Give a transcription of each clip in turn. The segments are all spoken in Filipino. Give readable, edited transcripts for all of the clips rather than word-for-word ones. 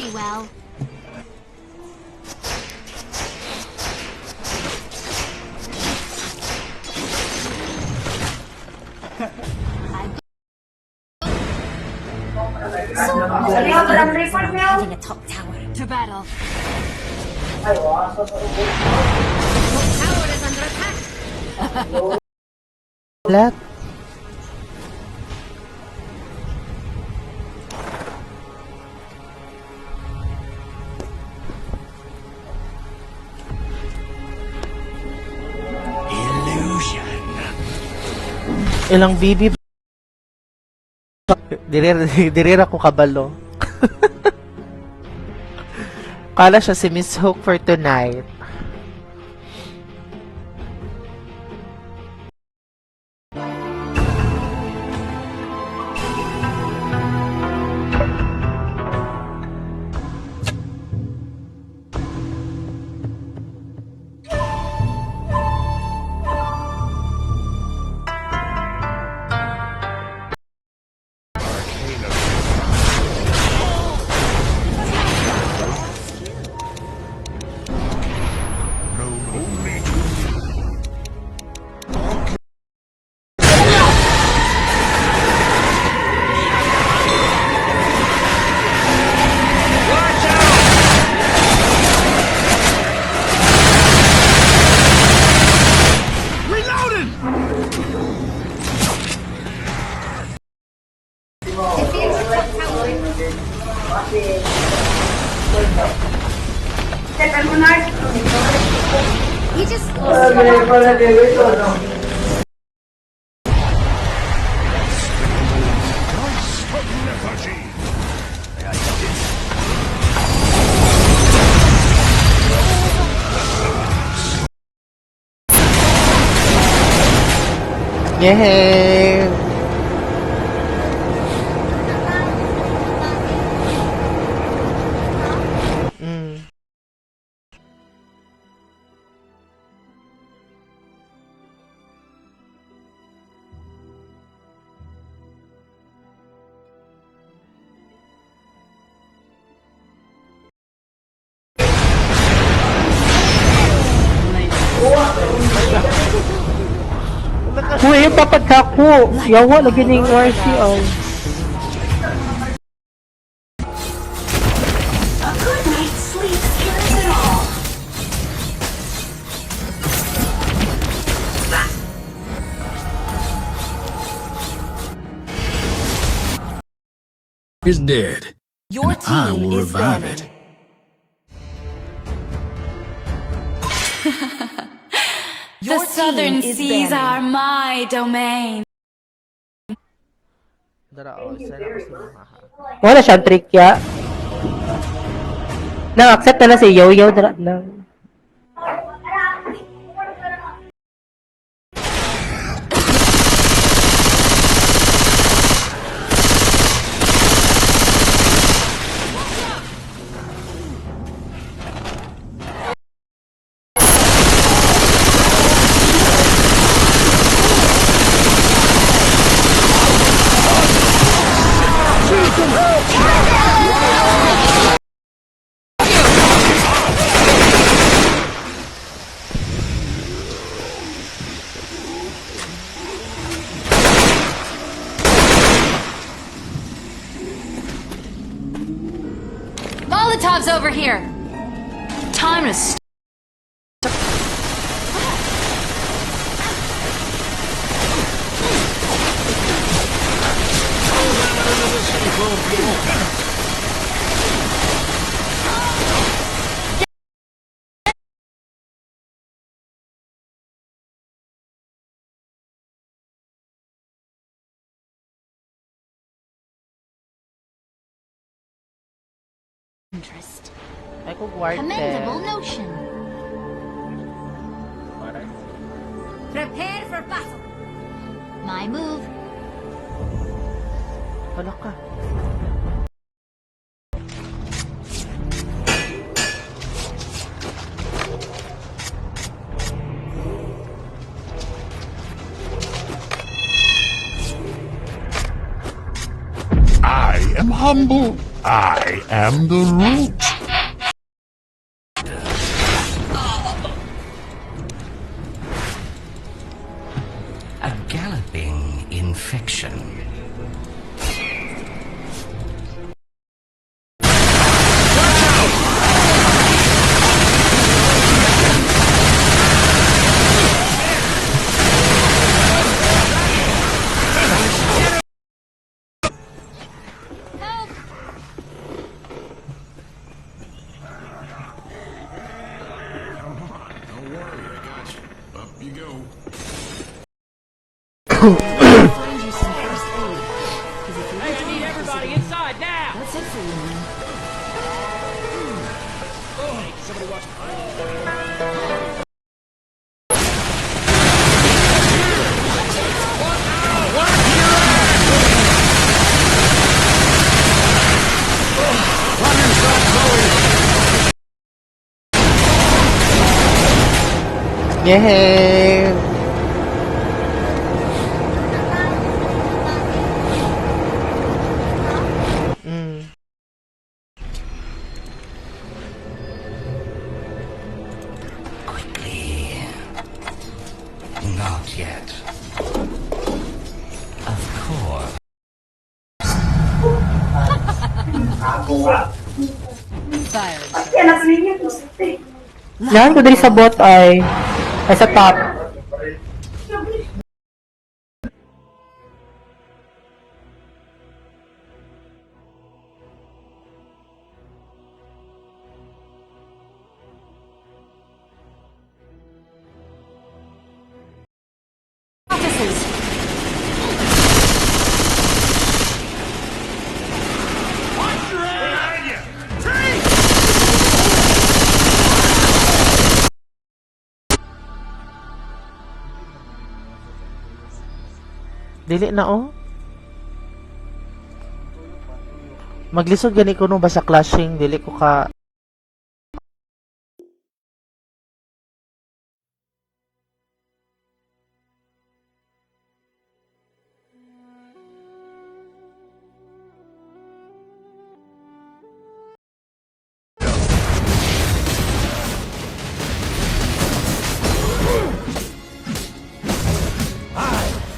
pretty well. Heading a top tower. To battle. Tower is under attack. Lahat. Illusion. Ilang bibi. Dirira ko kabalo. Kala siya si Miss Hook for tonight. He just Yay! Uy, yung papadako. Yawa, lagi na yung RC, oh. a good night's sleep cures it all. Is dead. Your And I team will is revive banning. it. The southern seas are my domain. Dara, oh, sana ako si Maha. Wala siyang trick ya. Na-accept na si Yo-Yo na. Molotov's over here. Time to stop. Interest. Ay, kung guard Commendable din. notion. Prepare for battle. My move. Wala ka. I am humble. I am the root. A galloping infection. Find you some first aid. 'Cause if you need to use this again, Inside now! that's it for you, man. Yay! Quickly. Not yet. Of course. Yan ko diri sa bot ay sa top. Offices. Dili na oh. Maglisod gani ko no ba sa clashing, dili ko ka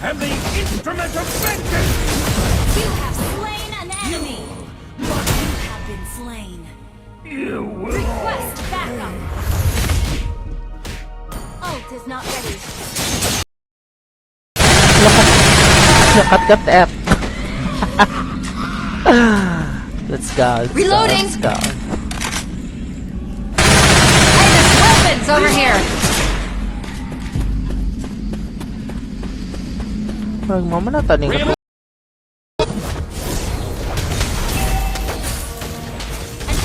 And the instrument of vengeance! You have slain an enemy. You have been slain. You will Request backup. Ult is not ready. cut F. Let's go. Reloading. Let's go. Weapons over here. Pag mama na taning An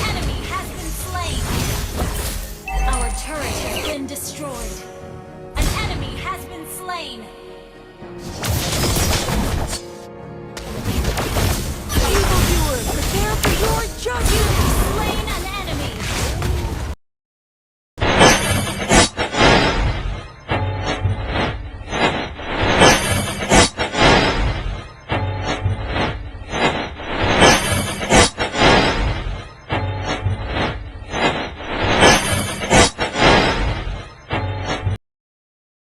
enemy has been slain. Our turret has been destroyed. An enemy has been slain. Evildoer, prepare for your judgment. You have slain an enemy.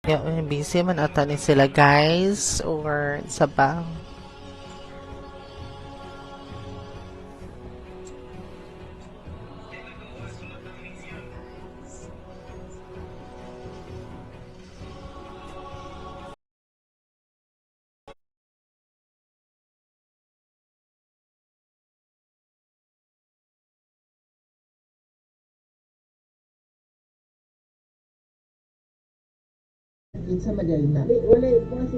Yeah, busy man ata ni sila guys or sa ba? Insa Magalina.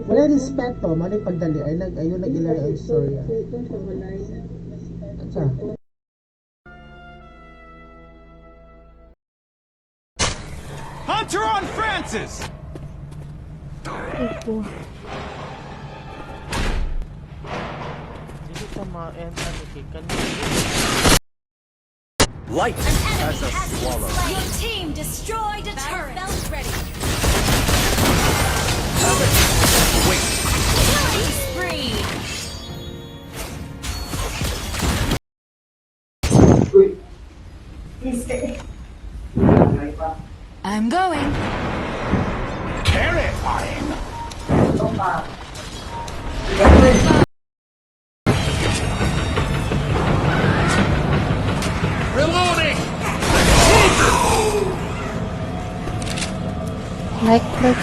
Wala respeto, man yung pagdali ay ayun nagilari ang istorya. Sa Hunter on Francis! Dili ka ma-end ano kikan. Light An enemy has been slain. Your team destroyed a turret. Ready. Killing spree. I'm going. Terrifying. Reloading. Like the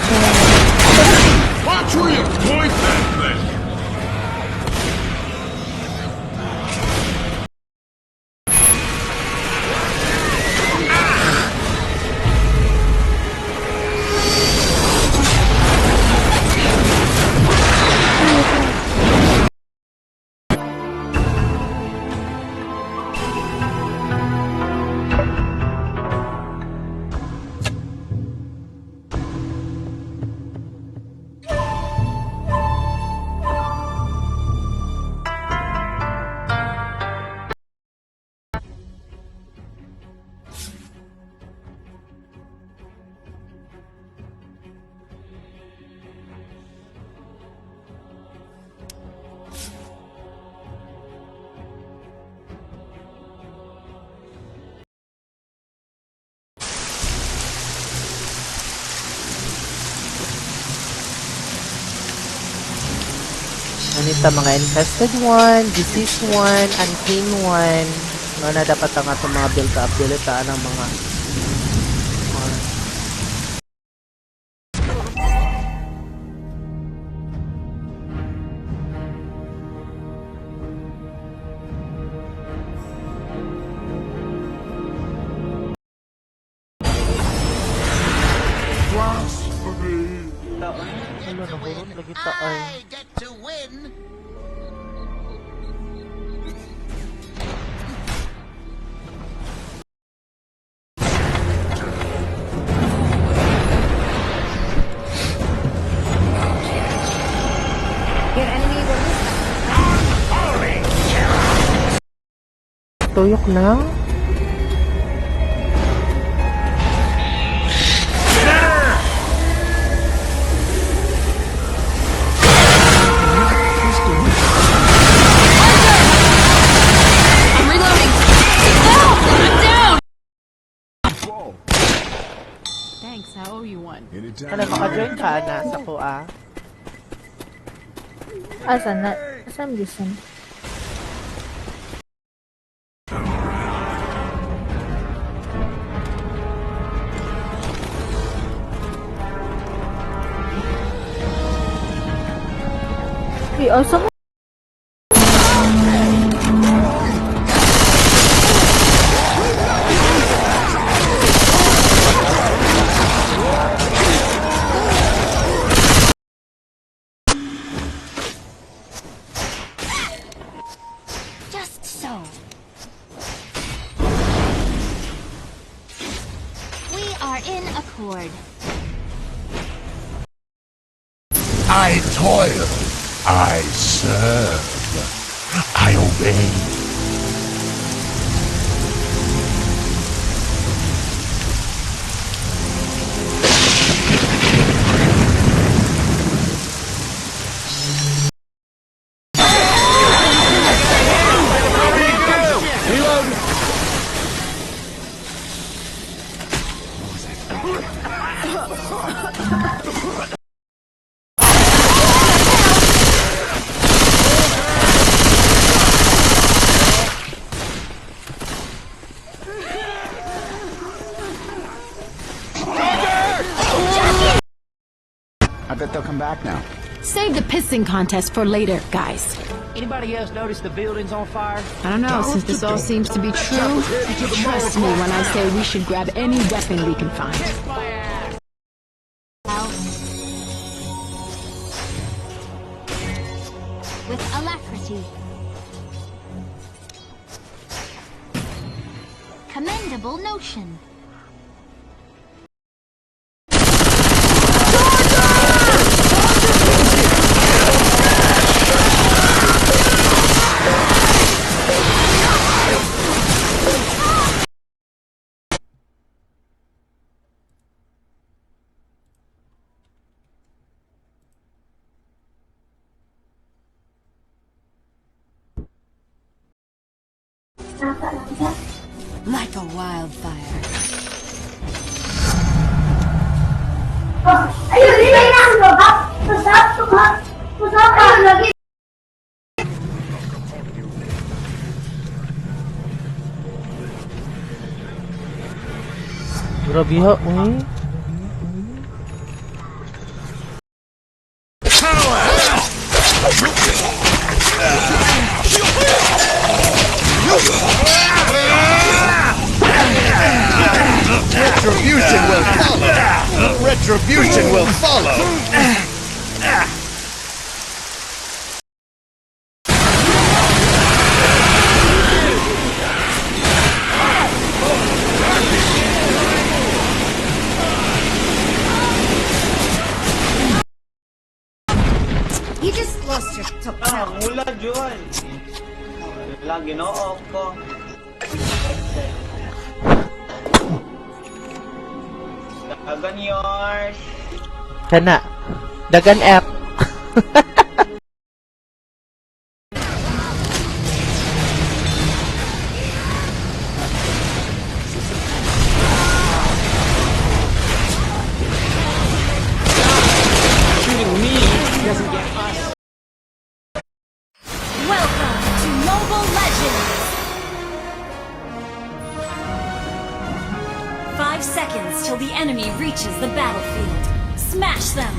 Watch where you point that thing. Ngunit mga infested one, diseased one, unclean one, no, na dapat ang atong mga build-up ng mga ano, nahurot lagi taay. Tuyok lang. I'm reloading. No! I'm down! Thanks, I owe you one. Ano, maka-join ka na sa kuha? Asan na? Asan gisan? Wait, also Just so. We are in accord. I toil. I serve. I obey. I bet they'll come back now. Save the pissing contest for later, guys. Anybody else notice the building's on fire? I don't know, since this all seems to be true, trust me when I say we should grab any weapon we can find. With alacrity. Commendable notion. like a wildfire. Grabe ha, Retribution will follow. Retribution will follow. You just lost your top talent. Mula Joy. Lagi no ko. Dagan yours. Kana. Dagan app. Welcome to Mobile Legends! 5 seconds till the enemy reaches the battlefield. Smash them!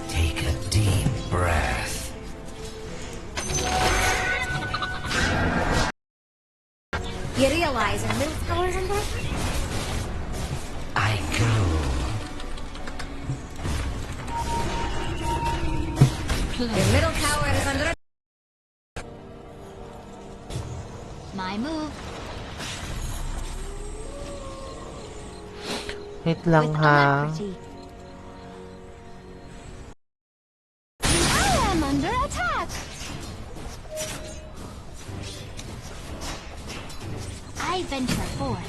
Take a deep breath. You realize our middle schoolers in there? I go. Your middle tower is under my move. Wait lang ha. I am under attack. I venture forth.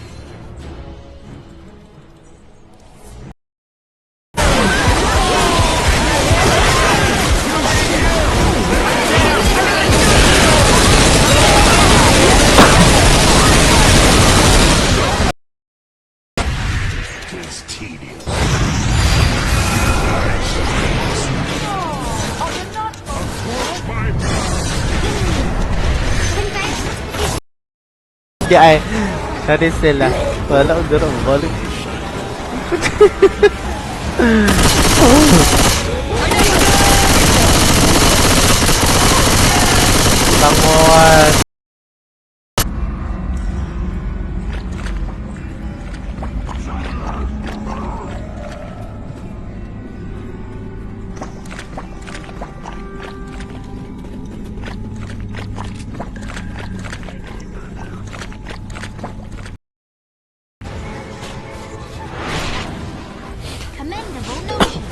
It's tedious. Di ay. Tadi sila. Wala ko dito. Balik. Bangon. Commendable notion.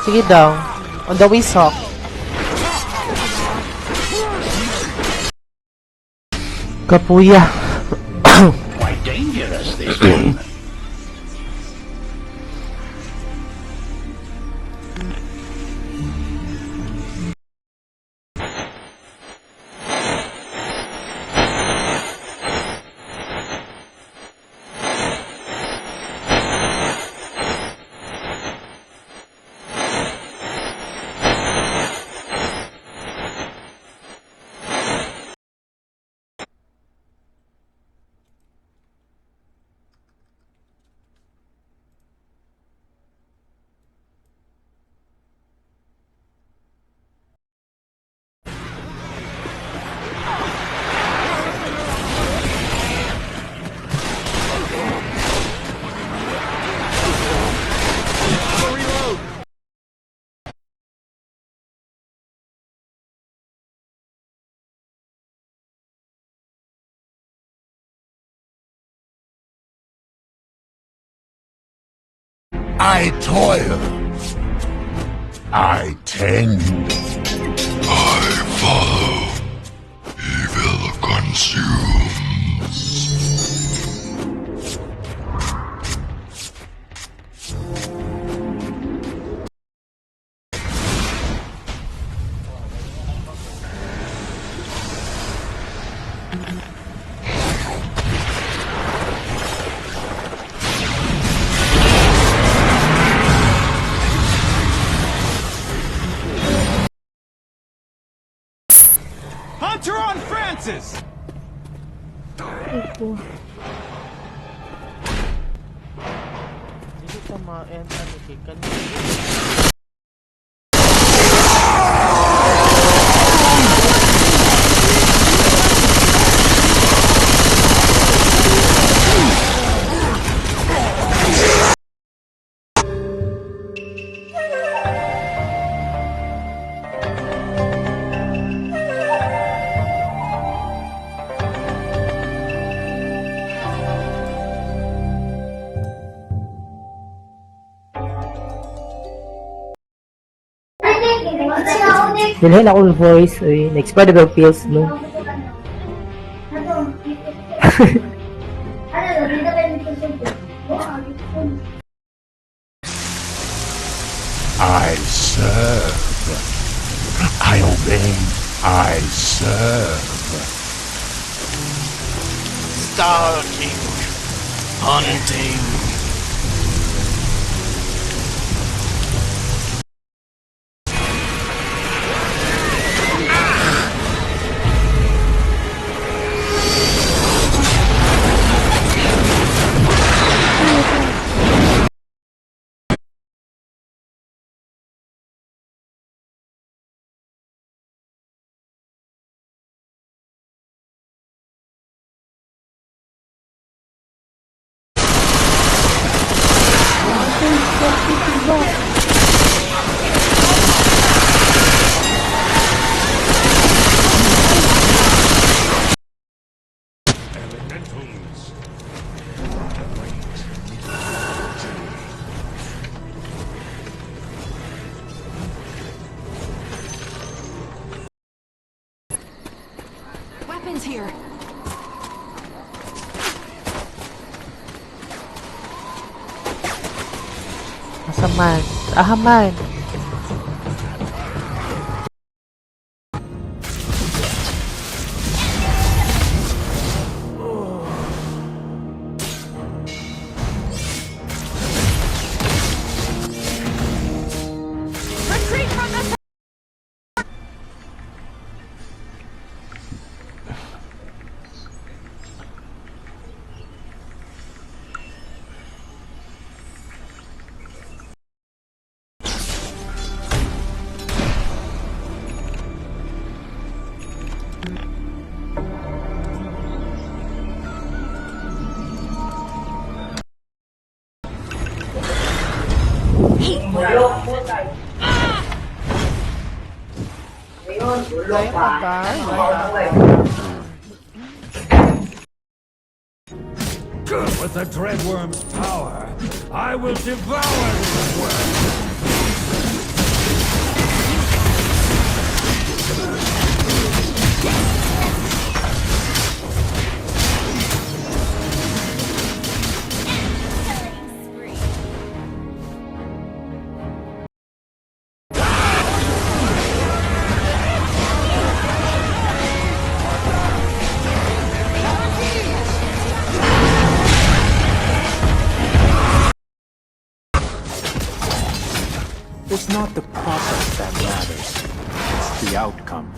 Sige daw. On the way, Sok. Kapuya. Quite dangerous, this one. I toil. I tend. I follow. Evil consumes. Hunter on Francis! Hindi ka ma-end ano kay Bilhin akong voice. Uy, na-expire ba feels mo? I serve. I obey. I serve. Stalking. Hunting. Weapons here. Masaman. Ahaman. Retreat from the... Kaya ka ba? With the Dreadworm's power, I will devour this world! It's not the process that matters. It's the outcome.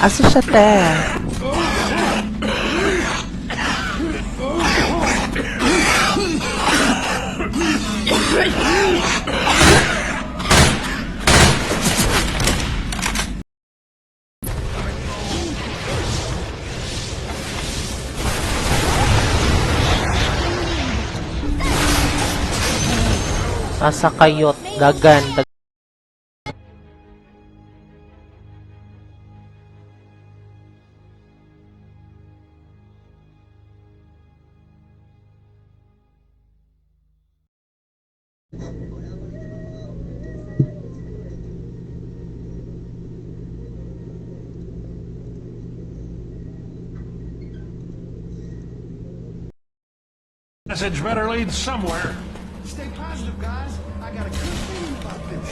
Asa siya, te? Asa kayot, dagan. Message better lead somewhere. Stay positive, guys. I got a good feeling about this.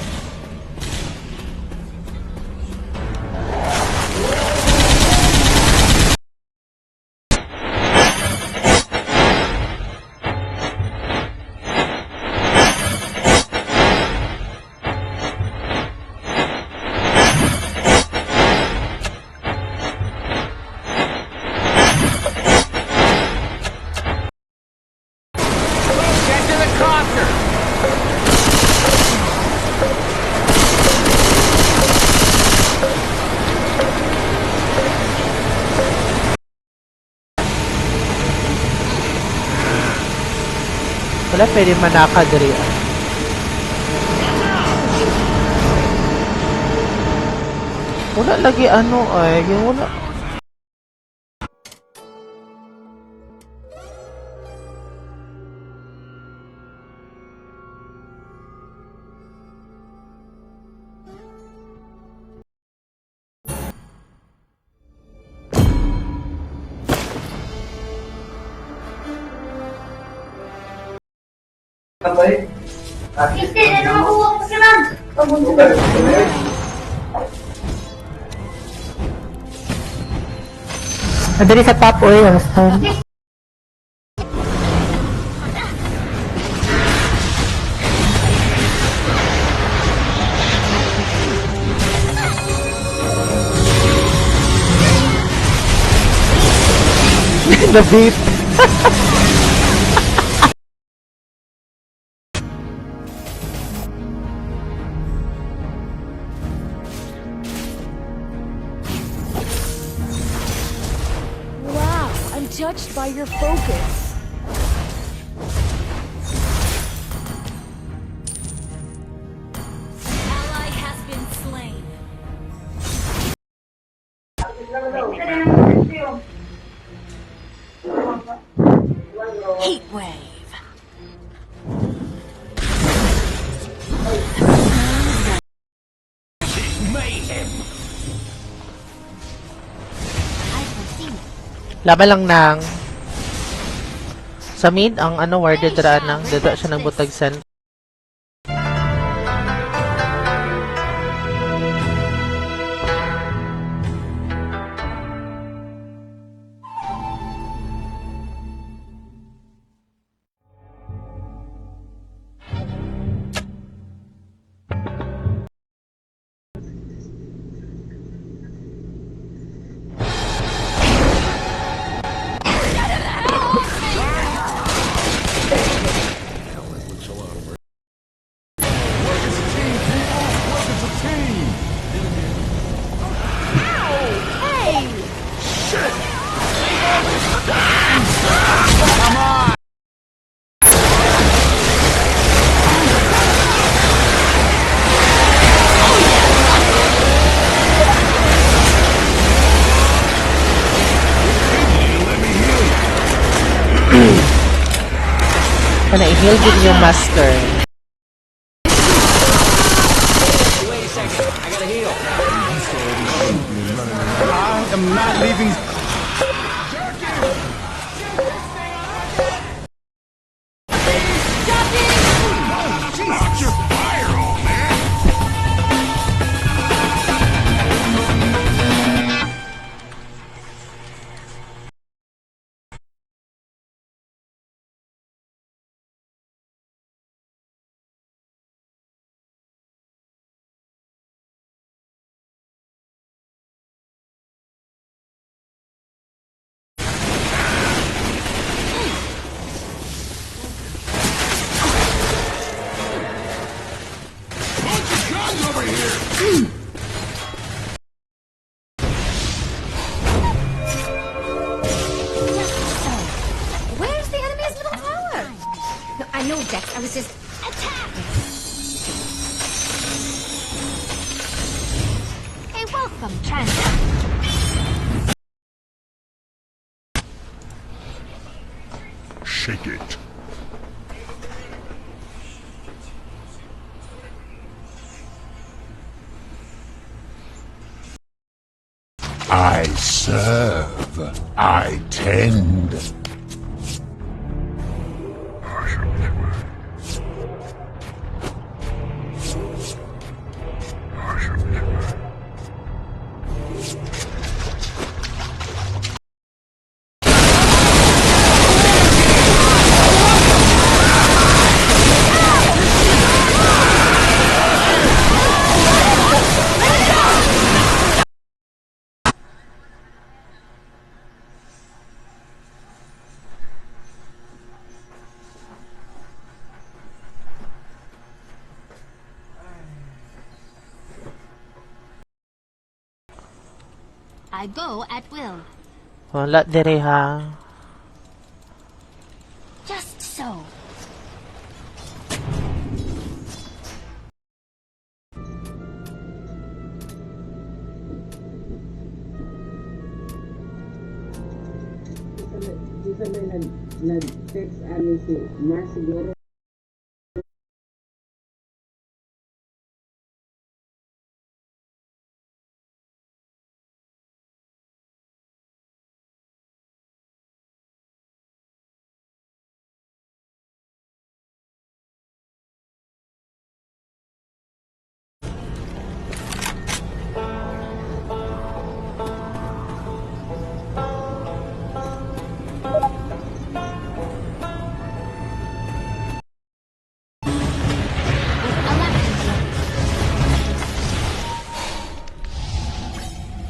Get to the copter! Wala pwede manaka diri. Wala lagi ano ay, yung wala. Diri sa top oy, ang stun. The beat. Wow, I'm touched by your focus. Ally has been slain. Heat wave. Mayhem. Laban lang nang sa mid ang ano warded ra nang dada siya nagbutag sen. Kana i-heal din yung master. Wait a second, I gotta heal. I am not leaving. over here. Where's the enemy's little tower? No, I know, Dex. I was just... Attack! A welcome transit. Shake it. I serve. I tend. I go at will. Wala dire ha. Just so. Nag-text ani si Mar siguro.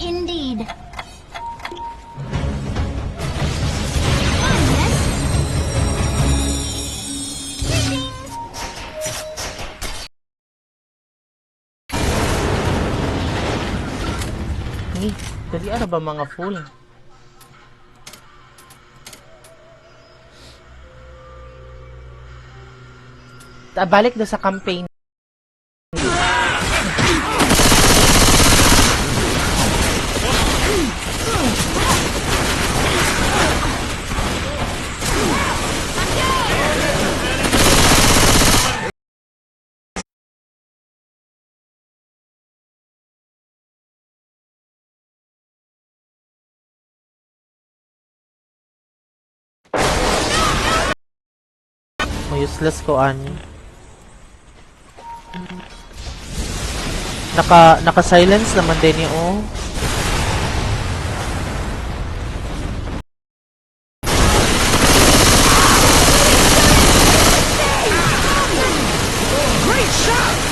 Indeed. Dali ano ba mga fool? Balik na sa campaign. Useless ko ani. Naka-silence naman din yung Great shot!